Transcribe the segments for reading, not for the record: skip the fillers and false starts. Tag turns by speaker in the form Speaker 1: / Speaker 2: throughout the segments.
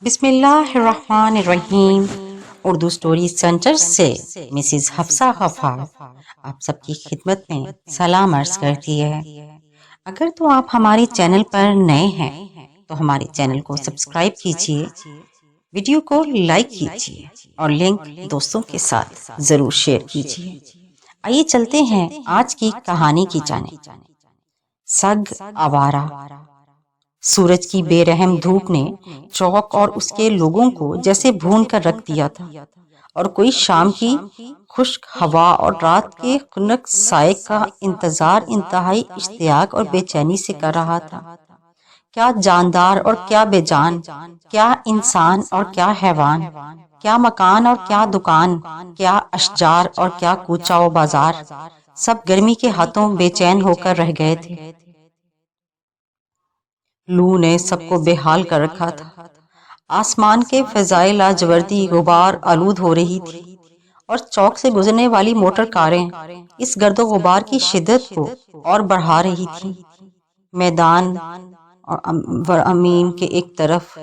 Speaker 1: بسم اللہ الرحمن الرحیم۔ اردو سٹوری سینٹر سے مسز حفصہ غفار آپ سب کی خدمت میں سلام عرض کرتی ہے۔ اگر تو آپ ہمارے چینل پر نئے ہیں تو ہمارے چینل کو سبسکرائب کیجیے، ویڈیو کو لائک کیجیے اور لنک دوستوں کے ساتھ ضرور شیئر کیجیے۔ آئیے چلتے ہیں آج کی کہانی کی جانب۔ سگ آوارہ۔ سورج کی بے رحم دھوپ نے چوک اور اس کے لوگوں کو جیسے بھون کر رکھ دیا تھا، اور کوئی شام کی خشک ہوا اور رات کے خنک سائے کا انتظار انتہائی اشتیاق اور بے چینی سے کر رہا تھا۔ کیا جاندار اور کیا بے جان، کیا انسان اور کیا حیوان، کیا مکان اور کیا دکان، کیا اشجار اور کیا کوچہ و بازار، سب گرمی کے ہاتھوں بے چین ہو کر رہ گئے تھے۔ لو نے سب کو بے حال کر رکھا تھا۔ آسمان کے فضائے لاجوردی غبار آلود ہو رہی تھی، اور چوک سے گزرنے والی موٹر کاریں اس گرد و غبار کی شدت کو اور بڑھا رہی تھیں۔ میدان اور امین کے ایک طرف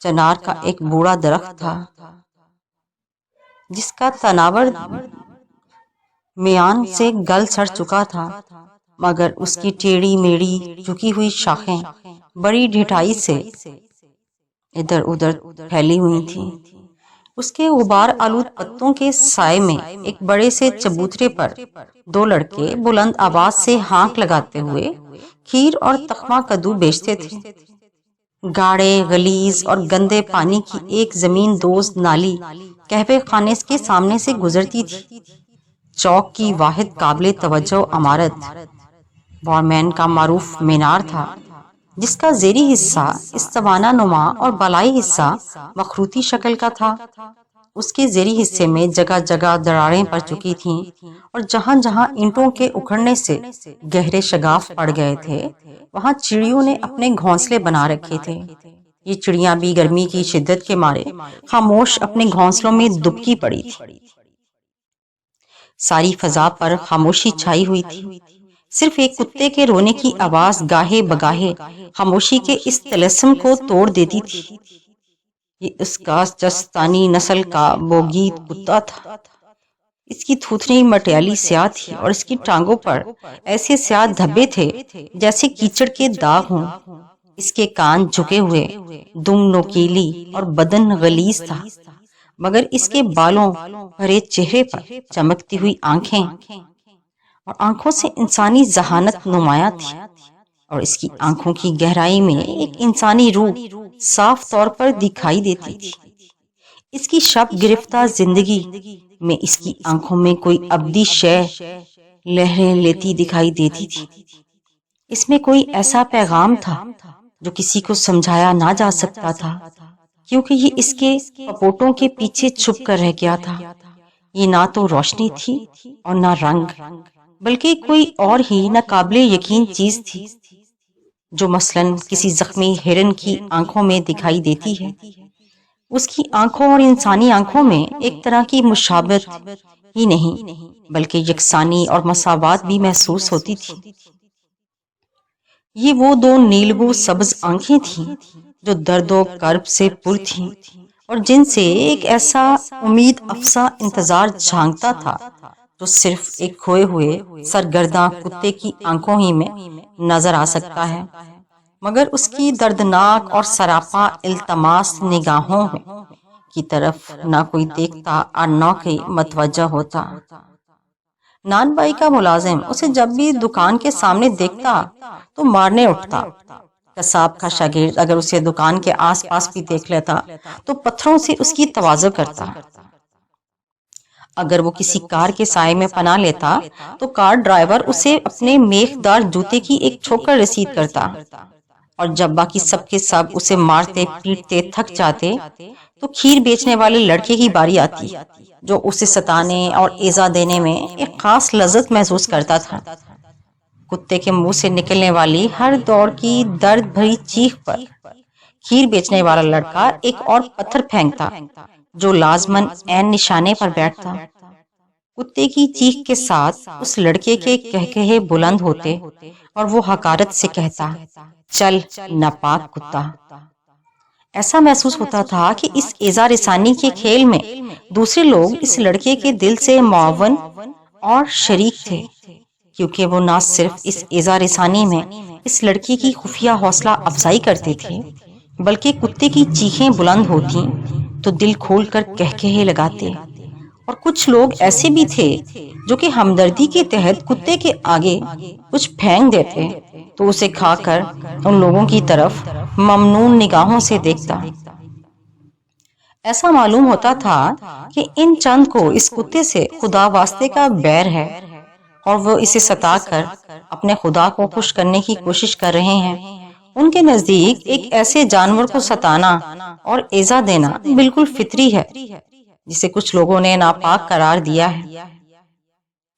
Speaker 1: چنار کا ایک بوڑھا درخت تھا، جس کا تناور میان سے گل سڑ چکا تھا، مگر اس کی ٹیڑھی میڑھی جھکی ہوئی شاخیں بڑی ڈھٹائی سے ادھر ادھر پھیلی ہوئی تھیں۔ اس کے غبار آلود پتوں کے سائے میں ایک بڑے سے چبوترے پر دو لڑکے بلند آواز سے ہانک لگاتے ہوئے کھیر اور تخمہ کدو بیچتے تھے۔ گاڑے غلیظ اور گندے پانی کی ایک زمین دوز نالی قہوے خانے کے سامنے سے گزرتی تھی۔ چوک کی واحد قابل توجہ عمارت وارمین کا معروف مینار تھا، جس کا زیریں حصہ استوانہ نما اور بالائی حصہ مخروطی شکل کا تھا۔ اس کے زیریں حصے میں جگہ جگہ دراڑیں پڑ چکی تھیں، اور جہاں جہاں اینٹوں کے اکھڑنے سے گہرے شگاف پڑ گئے تھے، وہاں چڑیوں نے اپنے گھونسلے بنا رکھے تھے۔ یہ چڑیاں بھی گرمی کی شدت کے مارے خاموش اپنے گھونسلوں میں دبکی پڑی تھی۔ ساری فضا پر خاموشی چھائی ہوئی تھی، صرف ایک کتے کے رونے کی آواز گاہے بگاہے خاموشی کے اس طلسم کو توڑ دیتی تھی۔ یہ اس کازخستانی نسل کا بوگید کتا تھا۔ اس کی تھوتنی مٹیالی سیاہ تھی، اور اس کی ٹانگوں پر ایسے سیاہ دھبے تھے جیسے کیچڑ کے داغ ہوں۔ اس کے کان جھکے ہوئے، دم نوکیلی اور بدن غلیظ تھا، مگر اس کے بالوں بھرے چہرے پر چمکتی ہوئی آنکھیں اور آنکھوں سے انسانی ذہانت نمایاں تھی، اور اس کی آنکھوں کی گہرائی میں ایک انسانی روح صاف طور پر دکھائی دیتی تھی۔ اس کی شب گرفتہ زندگی میں اس کی آنکھوں میں کوئی ابدی شے لہریں لیتی دکھائی دیتی تھی۔ اس میں کوئی ایسا پیغام تھا جو کسی کو سمجھایا نہ جا سکتا تھا، کیونکہ یہ اس کے کپوٹوں کے پیچھے چھپ کر رہ گیا تھا۔ یہ نہ تو روشنی تھی اور نہ رنگ، بلکہ کوئی اور ہی ناقابل یقین چیز تھی، جو مثلاً کسی زخمی ہرن کی آنکھوں میں دکھائی دیتی ہے۔ اس کی آنکھوں اور انسانی آنکھوں میں ایک طرح کی مشابہت ہی نہیں، بلکہ یکسانی اور مساوات بھی محسوس ہوتی تھی۔ یہ وہ دو نیلبو سبز آنکھیں تھیں جو درد و کرب سے پر تھیں، اور جن سے ایک ایسا امید افزا انتظار جھانکتا تھا جو صرف ایک کھوئے ہوئے سرگرداں کتے کی آنکھوں ہی میں نظر آ سکتا ہے، مگر اس کی دردناک اور سراپا التماس نگاہوں کی طرف نہ کوئی دیکھتا اور نہ کوئی متوجہ ہوتا۔ نان بائی کا ملازم اسے جب بھی دکان کے سامنے دیکھتا تو مارنے اٹھتا۔ قصاب کا شاگرد اگر اسے دکان کے آس پاس بھی دیکھ لیتا تو پتھروں سے اس کی تواضع کرتا۔ اگر وہ کسی کار کے سائے میں پناہ لیتا تو کار ڈرائیور اسے اپنے میخ دار جوتے کی ایک ٹھوکر رسید کرتا، اور جب باقی سب کے سب اسے مارتے پیٹتے تھک جاتے تو کھیر بیچنے والے لڑکے کی باری آتی، جو اسے ستانے اور ایذا دینے میں ایک خاص لذت محسوس کرتا تھا۔ کتے کے منہ سے نکلنے والی ہر دوڑ کی درد بھری چیخ پر کھیر بیچنے والا لڑکا ایک اور پتھر پھینکتا، جو لازماً عین نشانے پر بیٹھتا۔ کتے کی چیخ کے ساتھ اس لڑکے کے کہکہے بلند ہوتے، اور وہ حقارت سے کہتا، چل ناپاک کتا۔ ایسا محسوس ہوتا تھا کہ اس ایذا رسانی کے کھیل میں دوسرے لوگ اس لڑکے کے دل سے معاون اور شریک تھے، کیونکہ وہ نہ صرف اس ایذا رسانی میں اس لڑکی کی خفیہ حوصلہ افزائی کرتے تھے، بلکہ کتے کی چیخیں بلند ہوتی تو دل کھول کر کہکہے لگاتے، اور کچھ لوگ ایسے بھی تھے جو کہ ہمدردی کے تحت کتے کے آگے کچھ پھینک دیتے تو اسے کھا کر ان لوگوں کی طرف ممنون نگاہوں سے دیکھتا۔ ایسا معلوم ہوتا تھا کہ ان چند کو اس کتے سے خدا واسطے کا بیر ہے، اور وہ اسے ستا کر اپنے خدا کو خوش کرنے کی کوشش کر رہے ہیں۔ ان کے نزدیک ایک ایسے جانور کو ستانا اور ایذا دینا بالکل فطری ہے، جسے کچھ لوگوں نے ناپاک قرار دیا ہے۔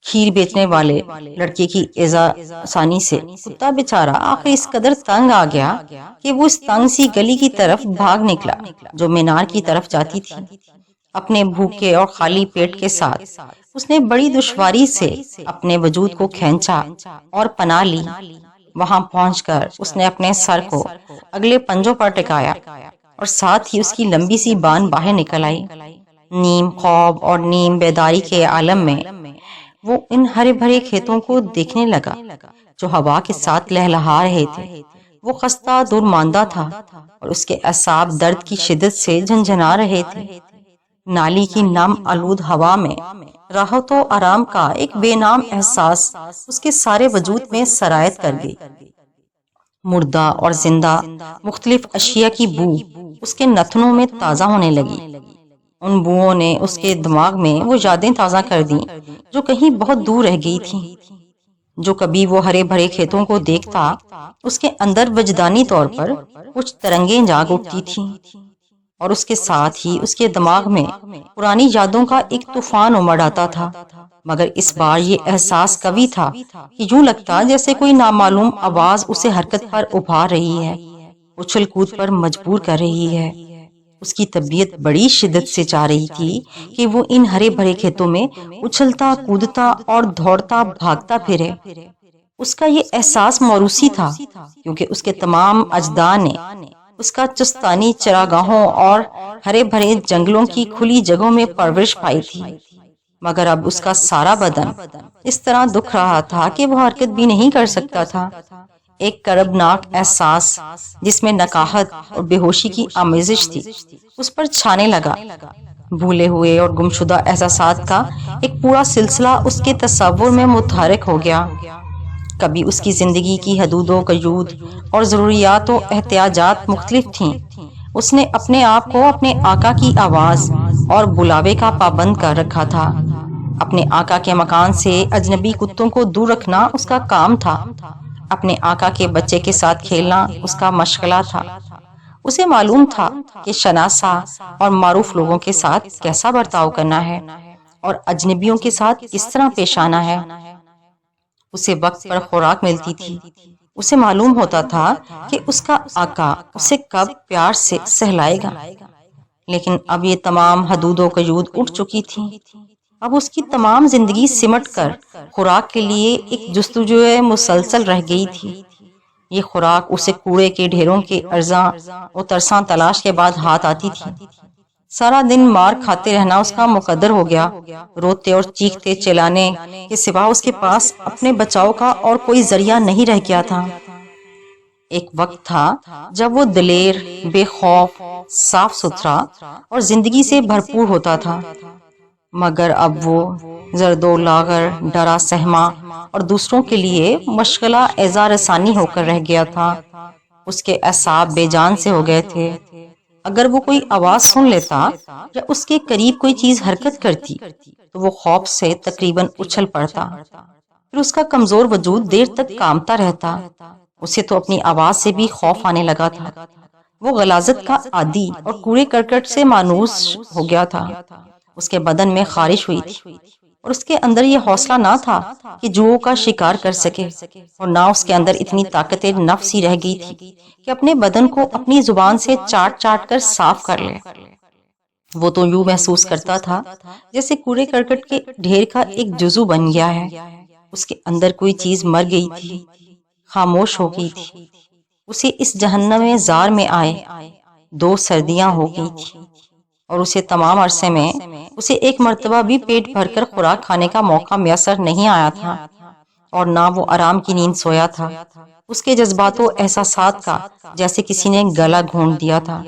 Speaker 1: کھیر بیچنے والے لڑکے کی ایذا ثانی سے کتا بیچارہ آخر اس قدر تنگ آ گیا کہ وہ اس تنگ سی گلی کی طرف بھاگ نکلا جو مینار کی طرف جاتی تھی۔ اپنے بھوکے اور خالی پیٹ کے ساتھ اس نے بڑی دشواری سے اپنے وجود کو کھینچا اور پناہ لی۔ وہاں پہنچ کر اس نے اپنے سر کو اگلے پنجوں پر ٹکایا اور ساتھ ہی اس کی لمبی سی بان باہر نکل آئی۔ نیم خواب اور نیم بیداری کے عالم میں وہ ان ہرے بھرے کھیتوں کو دیکھنے لگا جو ہوا کے ساتھ لہلہا رہے تھے۔ وہ خستہ دورماندہ تھا اور اس کے اعصاب درد کی شدت سے جھنجھنا رہے تھے۔ نالی کی نم آلود ہوا میں راحت و آرام کا ایک بے نام احساس اس کے سارے وجود میں سرایت کر گئی۔ مردہ اور زندہ مختلف اشیاء کی بو اس کے نتنوں میں تازہ ہونے لگی۔ ان بوؤں نے اس کے دماغ میں وہ یادیں تازہ کر دیں جو کہیں بہت دور رہ گئی تھیں۔ جو کبھی وہ ہرے بھرے کھیتوں کو دیکھتا اس کے اندر وجدانی طور پر کچھ ترنگیں جاگ اٹھتی تھیں، اور اس کے ساتھ ہی اس کے دماغ میں پرانی یادوں کا ایک طوفان امڑ آتا تھا۔ مگر اس بار یہ احساس قوی تھا کہ یوں لگتا جیسے کوئی نامعلوم آواز اسے حرکت پر ابھار رہی ہے، اچھل کود پر مجبور کر رہی ہے۔ اس کی طبیعت بڑی شدت سے چاہ رہی تھی کہ وہ ان ہرے بھرے کھیتوں میں اچھلتا کودتا اور دوڑتا بھاگتا پھرے۔ اس کا یہ احساس موروثی تھا، کیونکہ اس کے تمام اجداد نے اس کا چستانی چراگاہوں اور ہرے بھرے جنگلوں کی کھلی جگہوں میں پرورش پائی تھی۔ مگر اب اس کا سارا بدن اس طرح دکھ رہا تھا کہ وہ حرکت بھی نہیں کر سکتا تھا۔ ایک کربناک احساس جس میں نکاہت اور بے ہوشی کی آمیزش تھی اس پر چھانے لگا۔ بھولے ہوئے اور گمشدہ احساسات کا ایک پورا سلسلہ اس کے تصور میں متحرک ہو گیا۔ کبھی اس کی زندگی کی حدود و قیود اور ضروریات و احتیاجات مختلف تھیں۔ اس نے اپنے آپ کو اپنے آقا کی آواز اور بلاوے کا پابند کر رکھا تھا۔ اپنے آقا کے مکان سے اجنبی کتوں کو دور رکھنا اس کا کام تھا۔ اپنے آقا کے بچے کے ساتھ کھیلنا اس کا مشغلہ تھا۔ اسے معلوم تھا کہ شناسا اور معروف لوگوں کے ساتھ کیسا برتاؤ کرنا ہے اور اجنبیوں کے ساتھ کس طرح پیش آنا ہے۔ اسے وقت پر خوراک ملتی تھی۔ اسے معلوم ہوتا تھا کہ اس کا آقا اسے کب پیار سے سہلائے گا۔ لیکن اب یہ تمام حدود و قیود اٹھ چکی تھیں۔ اب اس کی تمام زندگی سمٹ کر خوراک کے لیے ایک جستجو مسلسل رہ گئی تھی۔ یہ خوراک اسے کوڑے کے ڈھیروں کے ارزاں و ترساں تلاش کے بعد ہاتھ آتی تھی۔ سارا دن مار کھاتے رہنا اس کا مقدر ہو گیا۔ روتے اور چیختے چلانے کے سوا اس کے پاس اپنے بچاؤ کا اور کوئی ذریعہ نہیں رہ گیا تھا۔ ایک وقت تھا جب وہ دلیر، بے خوف، صاف ستھرا اور زندگی سے بھرپور ہوتا تھا، مگر اب وہ زرد و لاغر، ڈرا سہما اور دوسروں کے لیے مشغلہ ایذا رسانی ہو کر رہ گیا تھا۔ اس کے اعصاب بے جان سے ہو گئے تھے۔ اگر وہ کوئی آواز سن لیتا یا اس کے قریب کوئی چیز حرکت کرتی تو وہ خوف سے تقریباً اچھل پڑتا۔ پھر اس کا کمزور وجود دیر تک کانپتا رہتا۔ اسے تو اپنی آواز سے بھی خوف آنے لگا تھا۔ وہ غلاظت کا عادی اور کوڑے کرکٹ سے مانوس ہو گیا تھا۔ اس کے بدن میں خارش ہوئی تھی اور اس کے اندر یہ حوصلہ نہ تھا کہ جوؤں کا شکار کر سکے، اور نہ اس کے اندر اتنی طاقت نفس ہی رہ گئی تھی کہ اپنے بدن کو اپنی زبان سے چاٹ چاٹ کر صاف کر لے۔ وہ تو یوں محسوس کرتا تھا جیسے کوڑے کرکٹ کے ڈھیر کا ایک جزو بن گیا ہے۔ اس کے اندر کوئی چیز مر گئی تھی، خاموش ہو گئی تھی۔ اسے اس جہنم زار میں آئے 2 سردیاں ہو گئی تھی اور اسے تمام عرصے میں اسے ایک مرتبہ بھی پیٹ بھر کر خوراک کھانے کا موقع میسر نہیں آیا تھا، اور نہ وہ آرام کی نیند سویا تھا۔ اس کے جذبات و احساسات کا جیسے کسی نے گلا گھونٹ دیا تھا۔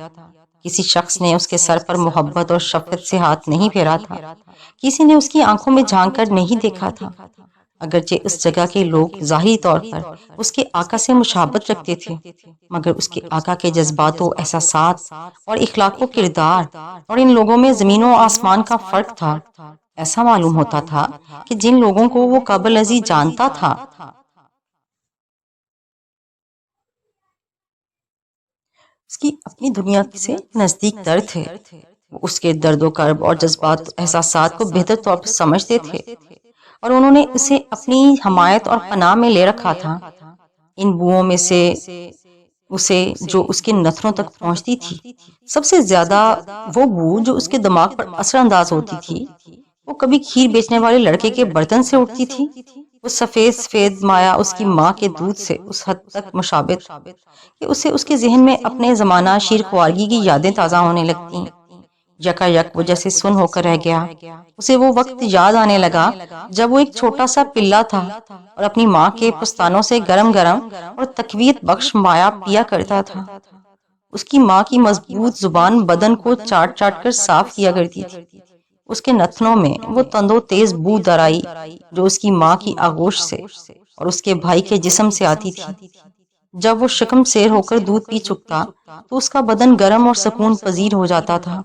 Speaker 1: کسی شخص نے اس کے سر پر محبت اور شفقت سے ہاتھ نہیں پھیرا تھا، کسی نے اس کی آنکھوں میں جھانک کر نہیں دیکھا تھا۔ اگرچہ اس جگہ کے لوگ ظاہری طور پر اس کے آقا سے مشابہت رکھتے تھے، مگر اس کے آقا کے جذبات و احساسات اور اخلاق و کردار اور ان لوگوں میں زمین و آسمان کا فرق تھا۔ ایسا معلوم ہوتا تھا کہ جن لوگوں کو وہ قبل ازیں جانتا تھا اس کی اپنی دنیا سے نزدیک تر تھے۔ وہ اس کے درد و کرب اور جذبات و احساسات کو بہتر طور پر سمجھتے تھے، اور انہوں نے اسے اپنی حمایت اور پناہ میں لے رکھا تھا۔ ان بوؤں میں سے اسے جو اس کے نتھنوں تک پہنچتی تھی، سب سے زیادہ وہ بو جو اس کے دماغ پر اثر انداز ہوتی تھی، وہ کبھی کھیر بیچنے والے لڑکے کے برتن سے اٹھتی تھی۔ وہ سفید سفید مایا اس کی ماں کے دودھ سے اس حد تک مشابہ تھا کہ اسے اس کے ذہن میں اپنے زمانہ شیر خوارگی کی یادیں تازہ ہونے لگتیں۔ یکا یک وہ جیسے سن ہو کر رہ گیا۔ اسے وہ وقت یاد آنے لگا جب وہ ایک چھوٹا سا پلہ تھا اور اپنی ماں کے پستانوں سے گرم گرم اور تقویت بخش مایا پیا کرتا تھا۔ اس کی ماں کی مضبوط زبان بدن کو چاٹ چاٹ کر صاف کیا کرتی تھی۔ اس کے نتنوں میں وہ تند و تیز بو در آئی جو اس کی ماں کی آغوش سے اور اس کے بھائی کے جسم سے آتی تھی۔ جب وہ شکم سیر ہو کر دودھ پی چکتا تو اس کا بدن گرم اور سکون پذیر ہو جاتا تھا۔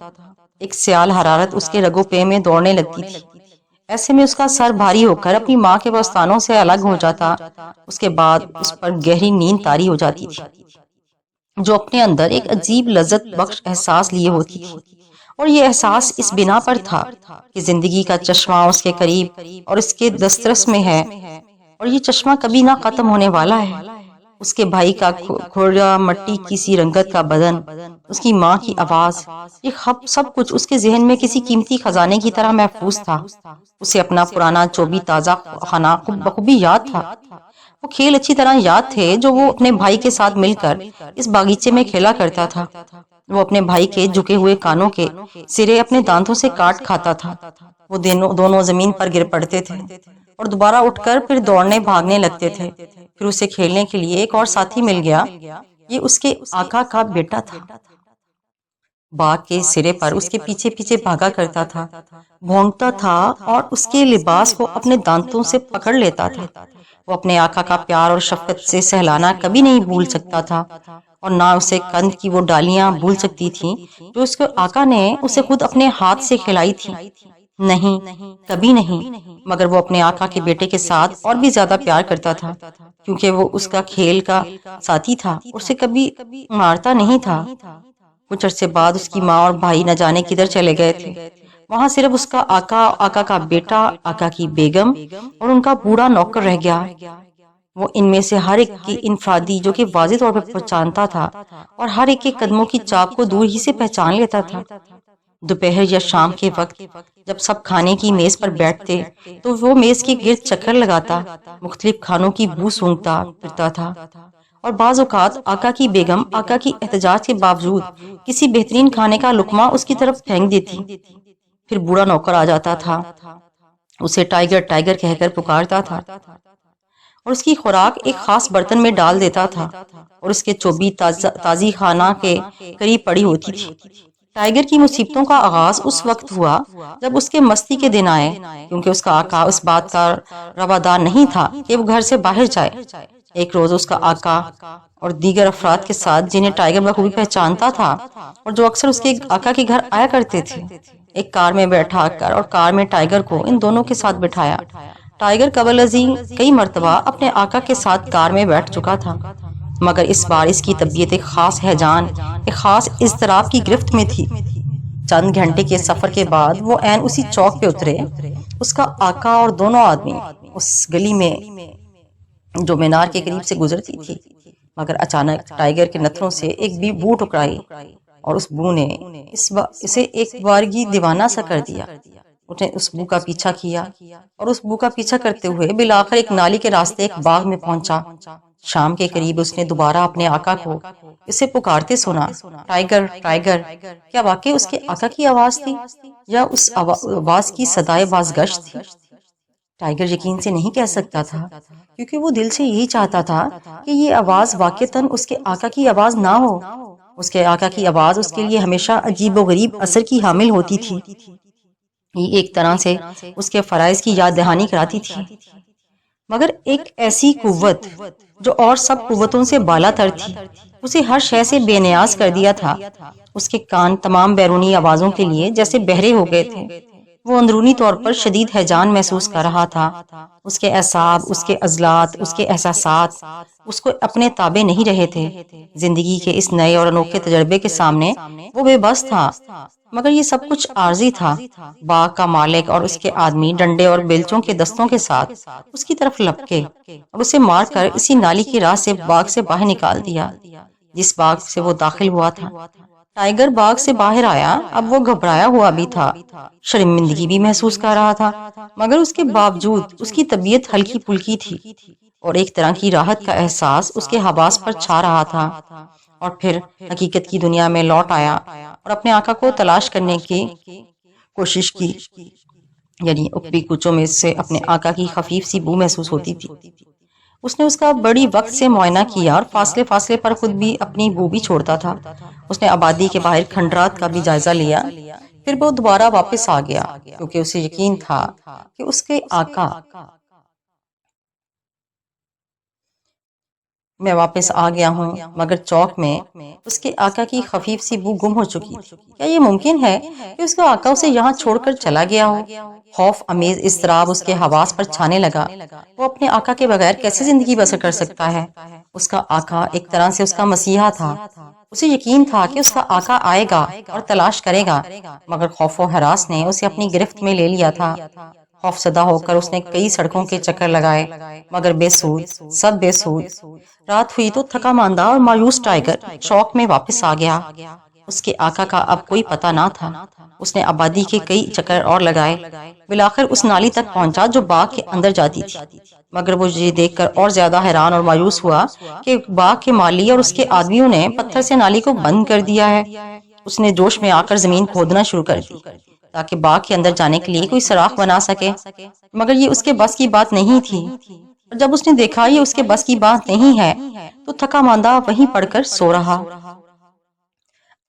Speaker 1: ایک سیال حرارت اس کے رگو پے میں دوڑنے لگتی تھی۔ ایسے میں اس کا سر بھاری ہو کر اپنی ماں کے پستانوں سے الگ ہو جاتا۔ اس کے بعد اس پر گہری نیند طاری ہو جاتی تھی جو اپنے اندر ایک عجیب لذت بخش احساس لیے ہوتی تھی، اور یہ احساس اس بنا پر تھا کہ زندگی کا چشمہ اس کے قریب اور اس کے دسترس میں ہے، اور یہ چشمہ کبھی نہ ختم ہونے والا ہے۔ اس کے بھائی کا کھوڑا مٹی کی سی رنگت کا بدن، اس کی ماں کی آواز، یہ سب کچھ اس کے ذہن میں کسی قیمتی خزانے کی طرح محفوظ تھا۔ اسے اپنا پرانا چوبی تازہ خانہ بخوبی یاد تھا۔ وہ کھیل اچھی طرح یاد تھے جو وہ اپنے بھائی کے ساتھ مل کر اس باغیچے میں کھیلا کرتا تھا۔ وہ اپنے بھائی کے جھکے ہوئے کانوں کے سرے اپنے دانتوں سے کاٹ کھاتا تھا۔ وہ دونوں زمین پر گر پڑتے تھے اور دوبارہ اٹھ کر پھر دوڑنے بھاگنے لگتے تھے۔ پھر اسے کھیلنے کے لیے ایک اور ساتھی مل گیا۔ یہ اس کے آقا کا بیٹا تھا۔ باغ کے سرے پر اس کے پیچھے پیچھے بھاگا کرتا تھا، بھونکتا تھا اور اس کے لباس کو اپنے دانتوں سے پکڑ لیتا تھا۔ وہ اپنے آقا کا پیار اور شفقت سے سہلانا کبھی نہیں بھول سکتا تھا، اور نہ اسے قند کی وہ ڈالیاں بھول سکتی تھیں جو اس کے آقا نے اسے خود اپنے ہاتھ سے کھلائی تھی۔ نہیں، کبھی نہیں، مگر وہ اپنے آقا کے بیٹے کے ساتھ اور بھی زیادہ پیار کرتا تھا، کیونکہ وہ اس کا کھیل کا ساتھی تھا، اسے کبھی مارتا نہیں تھا۔ کچھ عرصے بعد اس کی ماں اور بھائی نہ جانے کدھر چلے گئے تھے۔ وہاں صرف اس کا آقا، آقا کا بیٹا، آقا کی بیگم اور ان کا بوڑھا نوکر رہ گیا۔ وہ ان میں سے ہر ایک کی انفرادی جو کہ واضح طور پر پہچانتا تھا، اور ہر ایک کے قدموں کی چاپ کو دور ہی سے پہچان لیتا تھا۔ دوپہر یا شام کے وقت جب سب کھانے کی میز پر بیٹھتے تو وہ میز کے گرد چکر لگاتا، مختلف کھانوں کی بو سونگھتا پھرتا تھا، اور بعض اوقات آقا کی بیگم آقا کی احتجاج کے باوجود کسی بہترین کھانے کا لقمہ اس کی طرف پھینک دیتی۔ پھر بوڑھا نوکر آ جاتا تھا، اسے ٹائیگر ٹائیگر کہہ کر پکارتا تھا، اور اس کی خوراک ایک خاص برتن میں ڈال دیتا تھا اور اس کے چوبی تازی خانہ کے قریب پڑی ہوتی تھی۔ ٹائیگر کی مصیبتوں کا آغاز اس وقت ہوا جب اس کے مستی کے دن آئے، کیونکہ اس کا آقا اس بات کا روادار نہیں تھا کہ وہ گھر سے باہر جائے۔ ایک روز اس کا آقا اور دیگر افراد کے ساتھ جنہیں ٹائیگر بخوبی پہچانتا تھا اور جو اکثر اس کے آقا کے گھر آیا کرتے تھے، ایک کار میں بیٹھا کر اور کار میں ٹائیگر کو ان دونوں کے ساتھ بٹھایا۔ ٹائیگر قبل ازیں کئی مرتبہ اپنے آقا کے ساتھ کار میں بیٹھ چکا تھا، مگر اس بار اس کی طبیعت ایک خاص ہیجان، ایک خاص اضطراب کی گرفت میں تھی۔ چند گھنٹے کے سفر کے بعد وہ عین اسی چوک پہ اترے۔ اس کا آقا اور دونوں آدمی اس گلی میں جو مینار کے قریب سے گزرتی تھی، مگر اچانک ٹائیگر کے نتھنوں سے ایک بھی بو ٹکرائی، اور اس بو نے اسے ایک بارگی دیوانہ سا کر دیا۔ اس نے اس بو کا پیچھا کیا اور اس بو کا پیچھا کرتے ہوئے بالآخر ایک نالی کے راستے ایک باغ میں پہنچا۔ شام کے قریب اس نے دوبارہ اپنے آقا کو اسے پکارتے سنا، ٹائیگر ٹائیگر۔ کیا واقعی اس کے آقا کی آواز تھی یا اس آواز کی صدائے بازگشت تھی؟ ٹائیگر یقین سے نہیں کہہ سکتا تھا، کیونکہ وہ دل سے یہی چاہتا تھا کہ یہ آواز واقعتاً اس کے آقا کی آواز نہ ہو۔ اس کے آقا کی آواز اس کے لیے ہمیشہ عجیب و غریب اثر کی حامل ہوتی تھی، یہ ایک طرح سے اس کے فرائض کی یاد دہانی کراتی تھی، مگر ایک ایسی قوت جو اور سب قوتوں سے بالا تر تھی، اسے ہر شے سے بے نیاز کر دیا تھا۔ اس کے کان تمام بیرونی آوازوں کے لیے جیسے بہرے ہو گئے تھے۔ وہ اندرونی طور پر شدید ہیجان محسوس کر رہا تھا۔ اس کے اعصاب، اس کے عضلات، اس کے احساسات اس کو اپنے تابع نہیں رہے تھے۔ زندگی کے اس نئے اور انوکھے تجربے کے سامنے وہ بے بس تھا، مگر یہ سب کچھ عارضی تھا۔ باغ کا مالک اور اس کے آدمی ڈنڈے اور بیلچوں کے دستوں کے ساتھ اس کی طرف لپکے اور اسے مار کر اسی نالی کی راہ سے باغ سے باہر نکال دیا جس باغ سے وہ داخل ہوا تھا۔ ٹائیگر باغ سے باہر آیا، اب وہ گھبرایا ہوا بھی تھا، شرمندگی بھی محسوس کر رہا تھا، مگر اس کے باوجود اس کی طبیعت ہلکی پھلکی تھی اور ایک طرح کی راحت کا احساس اس کے حواس پر چھا رہا تھا۔ اور پھر حقیقت کی دنیا میں لوٹ آیا اور اپنے آقا کو تلاش کرنے کی کوشش کی، یعنی اوپری کوچوں میں سے اپنے آقا کی خفیف سی بو محسوس ہوتی تھی۔ اس نے اس کا بڑی وقت سے معائنہ کیا اور فاصلے فاصلے پر خود بھی اپنی بو بھی چھوڑتا تھا۔ اس نے آبادی کے باہر کھنڈرات کا بھی جائزہ لیا، پھر وہ دوبارہ واپس آ گیا کیونکہ اسے یقین تھا کہ اس کے آقا میں واپس آ گیا ہوں، مگر چوک میں اس کے آقا کی خفیف سی بو گم ہو چکی تھی۔ کیا یہ ممکن ہے کہ اس کا آقا اسے یہاں چھوڑ کر چلا گیا ہو؟ خوف امیز اضطراب اس کے حواس پر چھانے لگا۔ وہ اپنے آقا کے بغیر کیسے زندگی بسر کر سکتا ہے؟ اس کا آقا ایک طرح سے اس کا مسیحا تھا۔ اسے یقین تھا کہ اس کا آقا آئے گا اور تلاش کرے گا، مگر خوف و ہراس نے اسے اپنی گرفت میں لے لیا تھا۔ خوف زدہ ہو کر اس نے کئی سڑکوں کے چکر لگائے، مگر بے سود، سب بے سود۔ رات ہوئی تو تھکا ماندہ اور مایوس ٹائیگر چوک میں واپس آ گیا۔ اس کے آقا کا اب کوئی پتہ نہ تھا۔ اس نے آبادی کے کئی چکر اور لگائے، بالآخر اس نالی تک پہنچا جو باغ کے اندر جاتی تھی، مگر وہ یہ دیکھ کر اور زیادہ حیران اور مایوس ہوا کہ باغ کے مالی اور اس کے آدمیوں نے پتھر سے نالی کو بند کر دیا ہے۔ اس نے جوش میں آ کر زمین کھودنا شروع کر دی تاکہ باغ کے اندر جانے کے لیے کوئی سوراخ بنا سکے، مگر یہ اس کے بس کی بات نہیں تھی۔ اور جب اس نے دیکھا یہ اس کے بس کی بات نہیں ہے تو تھکا ماندہ وہیں پڑ کر سو رہا۔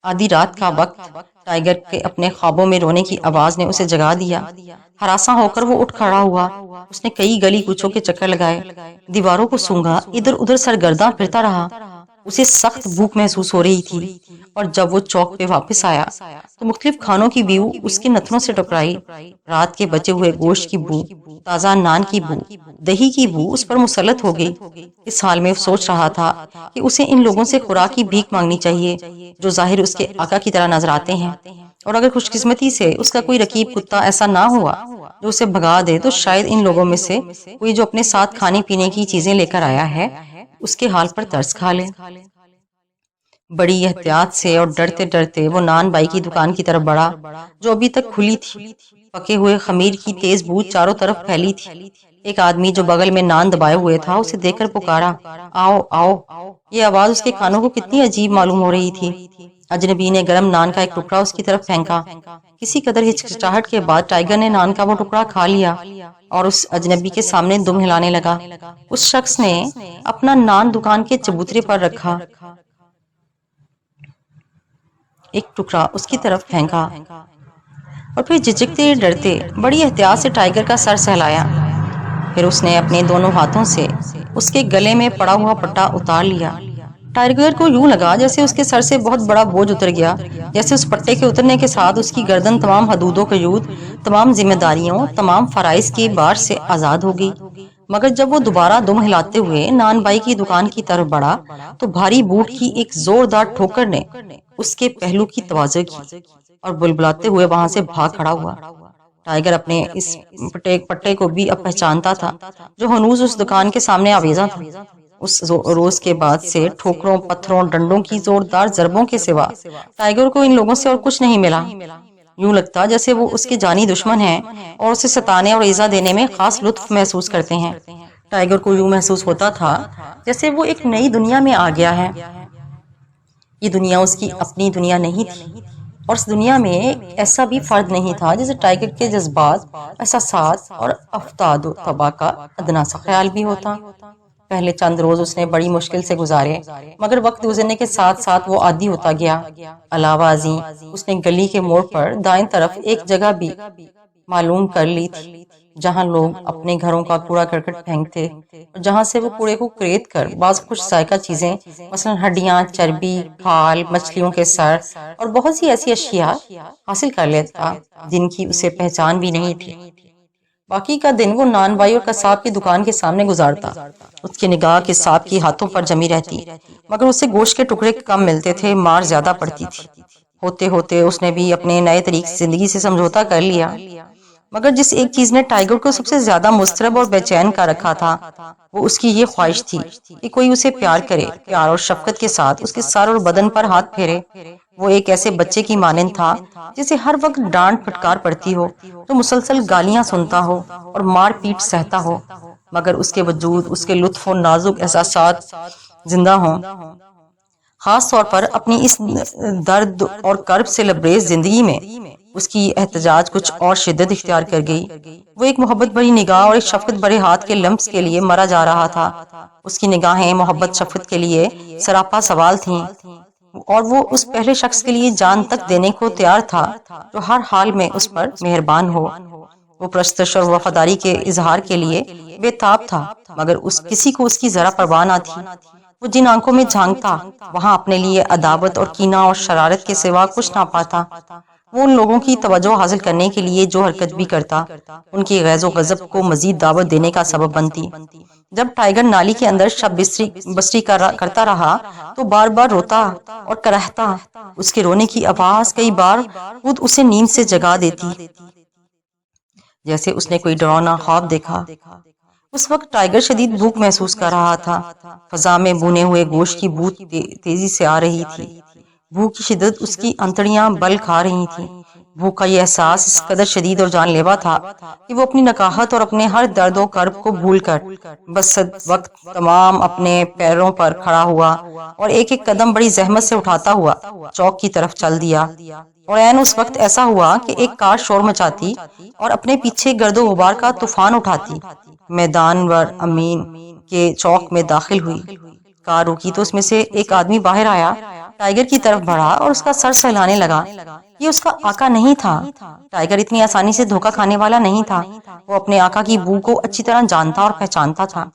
Speaker 1: آدھی رات کا وقت، ٹائیگر کے اپنے خوابوں میں رونے کی آواز نے اسے جگا دیا۔ ہراساں ہو کر وہ اٹھ کھڑا ہوا۔ اس نے کئی گلی کوچوں کے چکر لگائے، دیواروں کو سونگھا، ادھر ادھر سرگرداں پھرتا رہا۔ اسے سخت بھوک محسوس ہو رہی تھی اور جب وہ چوک پہ واپس آیا تو مختلف کھانوں کی بو اس کے نتنوں سے ٹکرائی۔ رات کے بچے ہوئے گوشت کی بو، تازہ نان کی بو، دہی کی بو اس پر مسلط ہو گئی۔ اس حال میں وہ سوچ رہا تھا کہ اسے ان لوگوں سے خوراک کی بھیک مانگنی چاہیے جو ظاہر اس کے آقا کی طرح نظر آتے ہیں، اور اگر خوش قسمتی سے اس کا کوئی رقیب کتا ایسا نہ ہوا جو اسے بھگا دے تو شاید ان لوگوں میں سے کوئی جو اپنے ساتھ کھانے پینے کی چیزیں لے کر آیا ہے اس کے حال پر ترس کھا لے۔ بڑی احتیاط سے اور ڈرتے ڈرتے وہ نان بائی کی دکان کی طرف بڑھا جو ابھی تک کھلی تھی۔ پکے ہوئے خمیر کی تیز بو چاروں طرف پھیلی تھی۔ ایک آدمی جو بغل میں نان دبائے ہوئے تھا اسے دیکھ کر پکارا، آؤ آؤ۔ یہ آواز اس کے کانوں کو کتنی عجیب معلوم ہو رہی تھی۔ اجنبی نے گرم نان کا ایک ٹکڑا اس کی طرف پھینکا۔ کسی قدر ہچکچاہٹ کے بعد ٹائیگر نے نان کا وہ ٹکڑا کھا لیا اور اس اجنبی کے سامنے دم ہلانے لگا۔ اس شخص نے اپنا نان دکان کے چبوترے پر رکھا، ایک ٹکڑا اس کی طرف پھینکا اور پھر جھجکتے ڈرتے بڑی احتیاط سے ٹائیگر کا سر سہلایا۔ پھر اس نے اپنے دونوں ہاتھوں سے اس کے گلے میں پڑا ہوا پٹا اتار لیا۔ ٹائیگر کو یوں لگا جیسے اس کے سر سے بہت بڑا بوجھ اتر گیا، جیسے اس پٹے کے اترنے کے ساتھ اس کی گردن تمام حدود و قیود، تمام ذمہ داریوں، تمام فرائض کے بار سے آزاد ہو گئی۔ مگر جب وہ دوبارہ دم ہلاتے ہوئے نان بائی کی دکان کی طرف بڑھا تو بھاری بوٹ کی ایک زوردار ٹھوکر نے اس کے پہلو کی توازن کی اور بلبلاتے ہوئے وہاں سے بھاگ کھڑا ہوا۔ ٹائیگر اپنے اس پٹے کو بھی اب پہچانتا تھا جو ہنوز اس دکان کے سامنے آویزاں تھا۔ اس روز کے بعد سے ٹھوکروں، پتھروں، ڈنڈوں کی زوردار ضربوں کے سوا ٹائیگر کو ان لوگوں سے اور کچھ نہیں ملا۔ یوں لگتا جیسے وہ اس کے جانی دشمن ہیں اور اسے ستانے اور ایذا دینے میں خاص لطف محسوس کرتے ہیں۔ ٹائیگر کو یوں محسوس ہوتا تھا جیسے وہ ایک نئی دنیا میں آ گیا ہے۔ یہ دنیا اس کی اپنی دنیا نہیں تھی، اور اس دنیا میں ایسا بھی فرد نہیں تھا جسے ٹائیگر کے جذبات، احساسات اور افتاد و طبع کا ادنا سا خیال بھی ہوتا۔ پہلے چند روز اس نے بڑی مشکل سے گزارے، مگر وقت گزرنے کے ساتھ ساتھ وہ عادی ہوتا گیا۔ علاوہ ازیں اس نے گلی کے موڑ پر دائیں طرف ایک جگہ بھی معلوم کر لی تھی جہاں لوگ اپنے گھروں کا کوڑا کرکٹ پھینکتے، اور جہاں سے وہ کوڑے کو کریت کر بعض خوش ذائقہ چیزیں مثلا ہڈیاں، چربی، کھال، مچھلیوں کے سر اور بہت سی ایسی اشیاء حاصل کر لیتا جن کی اسے پہچان بھی نہیں تھی۔ باقی کا دن وہ نان بائی اور قصاب کی دکان کے سامنے گزارتا۔ اس کی نگاہ قصاب کی ہاتھوں پر جمی رہتی، مگر اسے گوشت کے ٹکڑے کم ملتے تھے، مار زیادہ پڑتی تھی۔ ہوتے ہوتے اس نے بھی اپنے نئے طریقے سے زندگی سے سمجھوتا کر لیا، مگر جس ایک چیز نے ٹائیگر کو سب سے زیادہ مضطرب اور بے چین کر رکھا تھا وہ اس کی یہ خواہش تھی کہ کوئی اسے پیار کرے، پیار اور شفقت کے ساتھ اس کے سر اور بدن پر ہاتھ پھیرے۔ وہ ایک ایسے بچے کی مانند تھا جسے ہر وقت ڈانٹ پھٹکار پڑتی ہو، جو مسلسل گالیاں سنتا ہو اور مار پیٹ سہتا ہو، مگر اس کے وجود اس کے لطف و نازک احساسات زندہ ہوں۔ خاص طور پر اپنی اس درد اور کرب سے لبریز زندگی میں اس کی احتجاج کچھ اور شدت اختیار کر گئی۔ وہ ایک محبت بھری نگاہ اور ایک شفقت بھرے ہاتھ کے لمس کے لیے مرا جا رہا تھا۔ اس کی نگاہیں محبت شفقت کے لیے سراپا سوال تھیں، اور وہ اس پہلے شخص کے لیے جان تک دینے کو تیار تھا جو ہر حال میں اس پر مہربان ہو۔ وہ پرستش اور وفاداری کے اظہار کے لیے بے تاب تھا، مگر کسی کو اس کی ذرا پرواہ نہ تھی۔ وہ جن آنکھوں میں جھانکتا وہاں اپنے لیے عداوت اور کینہ اور شرارت کے سوا کچھ نہ پاتا۔ وہ ان لوگوں کی توجہ حاصل کرنے کے لیے جو حرکت بھی کرتا، ان کی غیظ و غضب کو مزید دعوت دینے کا سبب بنتی۔ جب ٹائیگر نالی کے اندر شب بسری کرتا رہا تو بار بار روتا اور کرہتا۔ اس کے رونے کی آواز کئی بار خود اسے نیند سے جگا دیتی، جیسے اس نے کوئی ڈراؤنا خواب دیکھا۔ اس وقت ٹائیگر شدید بھوک محسوس کر رہا تھا۔ فضا میں بھونے ہوئے گوشت کی بو تیزی سے آ رہی تھی۔ بھوک کی شدت اس کی انتڑیاں بل کھا رہی تھیں۔ بھوک کا یہ احساس اس قدر شدید اور جان لیوا تھا کہ وہ اپنی نکاحت اور اپنے ہر درد و کرب کو بھول کر بس وقت تمام اپنے پیروں پر کھڑا ہوا اور ایک ایک قدم بڑی زحمت سے اٹھاتا ہوا چوک کی طرف چل دیا۔ اور عین اس وقت ایسا ہوا کہ ایک کار شور مچاتی اور اپنے پیچھے گرد و غبار کا طوفان اٹھاتی میدان ور امین کے چوک میں داخل ہوئی۔ کار رکی تو اس میں سے ایک آدمی باہر آیا، ٹائیگر کی طرف بڑھا اور اس کا سر سہلانے لگا۔ یہ اس کا آقا نہیں تھا۔ ٹائیگر اتنی آسانی سے دھوکہ کھانے والا نہیں تھا۔ وہ اپنے آقا کی بو کو اچھی طرح جانتا اور پہچانتا تھا،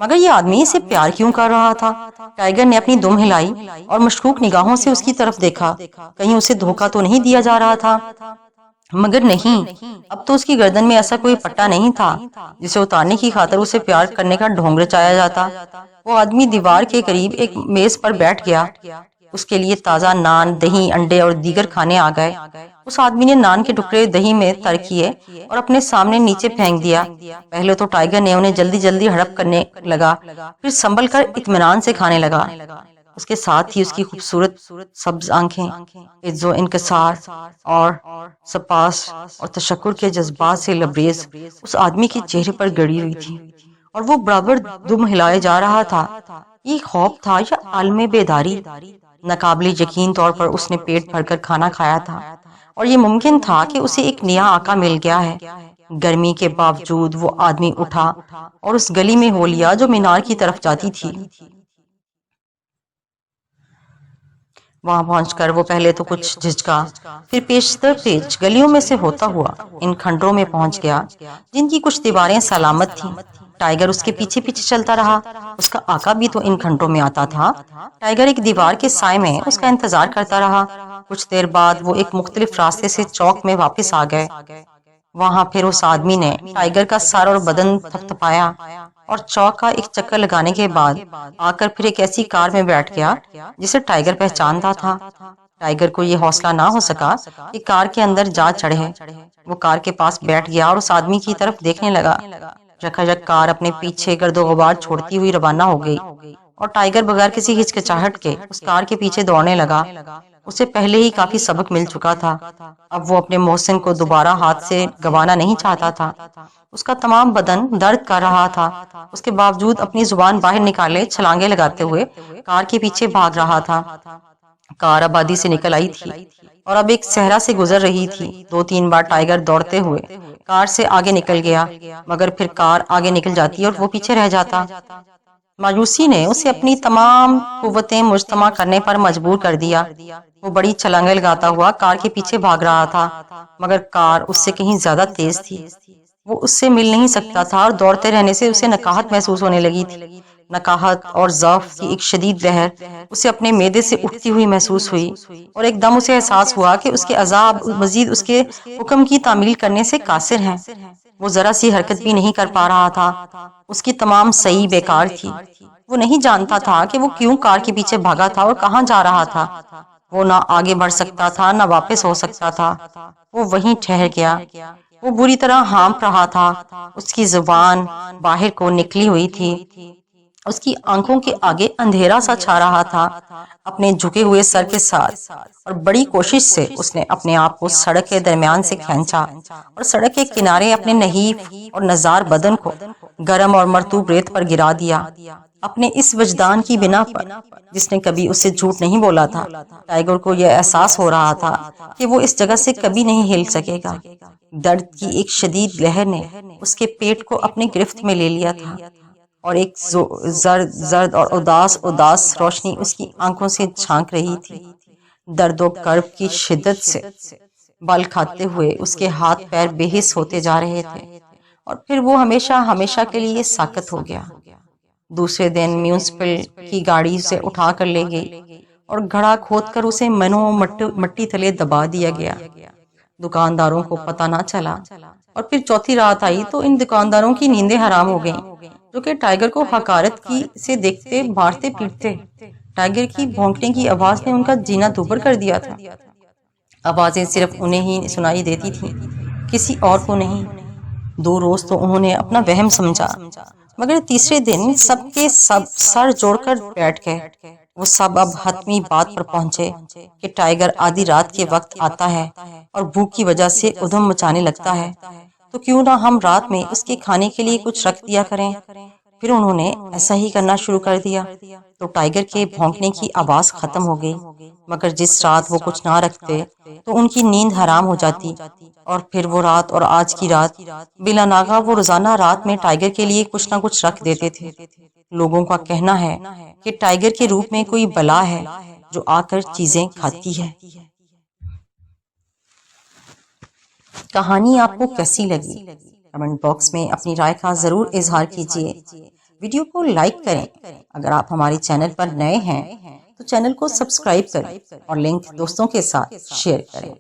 Speaker 1: مگر یہ آدمی اسے پیار کیوں کر رہا تھا؟ ٹائیگر نے اپنی دم ہلائی اور مشکوک نگاہوں سے اس کی طرف دیکھا، کہیں اسے دھوکہ تو نہیں دیا جا رہا تھا؟ مگر نہیں، اب تو اس کی گردن میں ایسا کوئی پٹا نہیں تھا جسے اتارنے کی خاطر اسے پیار کرنے کا ڈھونگ رچایا جاتا۔ وہ آدمی دیوار کے قریب ایک میز پر بیٹھ گیا۔ اس کے لیے تازہ نان، دہی، انڈے اور دیگر کھانے آ گئے۔ اس آدمی نے نان کے ٹکڑے دہی میں تر کیے اور اپنے سامنے نیچے پھینک دیا۔ پہلے تو ٹائیگر نے انہیں جلدی جلدی ہڑپ کرنے لگا، پھر سنبھل کر اطمینان سے کھانے لگا۔ اس کے ساتھ ہی اس کی خوبصورت سبز آنکھیں عز و انکسار اور سپاس اور تشکر کے جذبات سے لبریز اس آدمی کے چہرے پر گڑی ہوئی تھی، اور وہ برابر دم ہلائے جا رہا تھا۔ یہ خوف تھا یا عالم بیداری؟ ناقابل یقین طور پر اس نے پیٹ بھر کر کھانا کھایا تھا، اور یہ ممکن تھا کہ اسے ایک نیا آقا مل گیا ہے۔ گرمی کے باوجود وہ آدمی اٹھا اور اس گلی میں ہو لیا جو مینار کی طرف جاتی تھی۔ وہاں پہنچ کر وہ پہلے تو کچھ جھجکا، پھر پیچ گلیوں میں سے ہوتا ہوا ان کھنڈروں میں پہنچ گیا جن کی کچھ دیواریں سلامت تھیں۔ ٹائیگر اس کے پیچھے پیچھے چلتا رہا۔ اس کا آقا بھی تو ان کھنڈروں میں آتا تھا۔ ٹائیگر ایک دیوار کے سائے میں اس کا انتظار کرتا رہا۔ کچھ دیر بعد وہ ایک مختلف راستے سے چوک میں واپس آ گئے۔ وہاں پھر اس آدمی نے ٹائیگر کا سر اور بدن تھپتھپایا اور چوک کا ایک چکر لگانے کے بعد آ کر پھر ایک ایسی کار میں بیٹھ گیا جسے ٹائیگر پہچانتا تھا۔ ٹائیگر کو یہ حوصلہ نہ ہو سکا کہ کار کے اندر جا چڑھے۔ وہ کار کے پاس بیٹھ گیا اور اس آدمی کی طرف دیکھنے لگا۔ یکایک کار اپنے پیچھے گرد و غبار چھوڑتی ہوئی روانہ ہو گئی، اور ٹائیگر بغیر کسی ہچکچاہٹ کے اس کار کے پیچھے دوڑنے لگا۔ اسے پہلے ہی کافی سبق مل چکا تھا۔ اب وہ اپنے محسن کو دوبارہ ہاتھ سے گنوانا نہیں چاہتا تھا۔ اس کا تمام بدن درد کر رہا تھا، اس کے باوجود اپنی زبان باہر نکالے چھلانگے لگاتے ہوئے کار کے پیچھے بھاگ رہا تھا۔ کار آبادی سے نکل آئی تھی اور اب ایک صحرا سے گزر رہی تھی۔ 2-3 بار ٹائیگر دوڑتے ہوئے کار سے آگے نکل گیا، مگر پھر کار آگے نکل جاتی اور وہ پیچھے رہ جاتا۔ مایوسی نے اسے اپنی تمام قوتیں مجتمع کرنے پر مجبور کر دیا۔ وہ بڑی چھلانگیں لگاتا ہوا کار کے پیچھے بھاگ رہا تھا، مگر کار اس سے کہیں زیادہ تیز تھی۔ وہ اس سے مل نہیں سکتا تھا اور دوڑتے رہنے سے اسے نکاہت محسوس ہونے لگی تھی۔ نکاہت اور ضعف کی ایک شدید لہر اسے اپنے معدے سے اٹھتی ہوئی محسوس ہوئی، اور ایک دم اسے احساس ہوا کہ اس کے عذاب مزید اس کے حکم کی تعمیل کرنے سے قاصر ہیں۔ وہ ذرا سی حرکت بھی نہیں کر پا رہا تھا، اس کی تمام سعی بیکار تھی۔ وہ نہیں جانتا تھا کہ وہ کیوں کار کے پیچھے بھاگا تھا اور کہاں جا رہا تھا۔ وہ نہ آگے بڑھ سکتا تھا نہ واپس ہو سکتا تھا، وہ وہیں ٹھہر گیا۔ وہ بری طرح ہانپ رہا تھا، اس کی زبان باہر کو نکلی ہوئی تھی، اس کی آنکھوں کے آگے اندھیرا سا چھا رہا تھا۔ اپنے جھکے ہوئے سر کے ساتھ اور بڑی کوشش سے اس نے اپنے آپ کو سڑک کے درمیان سے کھینچا اور سڑک کے کنارے اپنے نحیف اور نزار بدن کو گرم اور مرطوب ریت پر گرا دیا۔ اپنے اس وجدان کی بنا پر جس نے کبھی اسے جھوٹ نہیں بولا تھا، ٹائیگر کو یہ احساس ہو رہا تھا کہ وہ اس جگہ سے کبھی نہیں ہل سکے گا۔ درد کی ایک شدید لہر نے اس کے پیٹ کو اپنے گرفت میں لے لیا تھا، اور ایک زرد اور اداس روشنی اس کی آنکھوں سے جھانک رہی تھی۔ درد و کرب کی شدت سے بل کھاتے ہوئے اس کے ہاتھ پیر بے حس ہوتے جا رہے تھے، اور پھر وہ ہمیشہ کے لیے ساکت ہو گیا۔ دوسرے دن میونسپل کی گاڑی اسے اٹھا کر لے گئی اور گھڑا کھود کر اسے مٹی تلے دبا دیا گیا۔ دکانداروں کو پتہ نہ چلا، اور پھر چوتھی رات آئی تو ان دکانداروں کی نیندیں حرام ہو گئیں، جو کہ ٹائیگر کو حقارت سے دیکھتے مارتے پیٹتے۔ ٹائیگر کی بھونکنے کی آواز نے ان کا جینا دوبر کر دیا تھا۔ آوازیں صرف انہیں ہی سنائی دیتی تھیں، کسی اور کو نہیں۔ 2 روز تو انہوں نے اپنا وہم سمجھا، مگر تیسرے دن سب کے سب سر جوڑ کر بیٹھ گئے۔ وہ سب اب حتمی بات پر پہنچے کہ ٹائیگر آدھی رات کے وقت آتا ہے اور بھوک کی وجہ سے ادھم مچانے لگتا ہے، تو کیوں نہ ہم رات میں اس کے کھانے کے لیے کچھ رکھ دیا کریں۔ پھر انہوں نے ایسا ہی کرنا شروع کر دیا، تو ٹائیگر کے بھونکنے کی آواز ختم ہو گئی۔ مگر جس رات وہ کچھ نہ رکھتے تو ان کی نیند حرام ہو جاتی، اور پھر وہ رات اور آج کی رات بلا ناغہ وہ روزانہ رات میں ٹائیگر کے لیے کچھ نہ کچھ رکھ دیتے تھے۔ لوگوں کا کہنا ہے کہ ٹائیگر کے روپ میں کوئی بلا ہے جو آ کر چیزیں کھاتی ہے۔ کہانی آپ کو کیسی لگی؟ کمنٹ باکس میں اپنی رائے کا ضرور اظہار کیجیے۔ ویڈیو کو لائک کریں۔ اگر آپ ہمارے چینل پر نئے ہیں تو چینل کو سبسکرائب کریں اور لنک دوستوں کے ساتھ شیئر کریں۔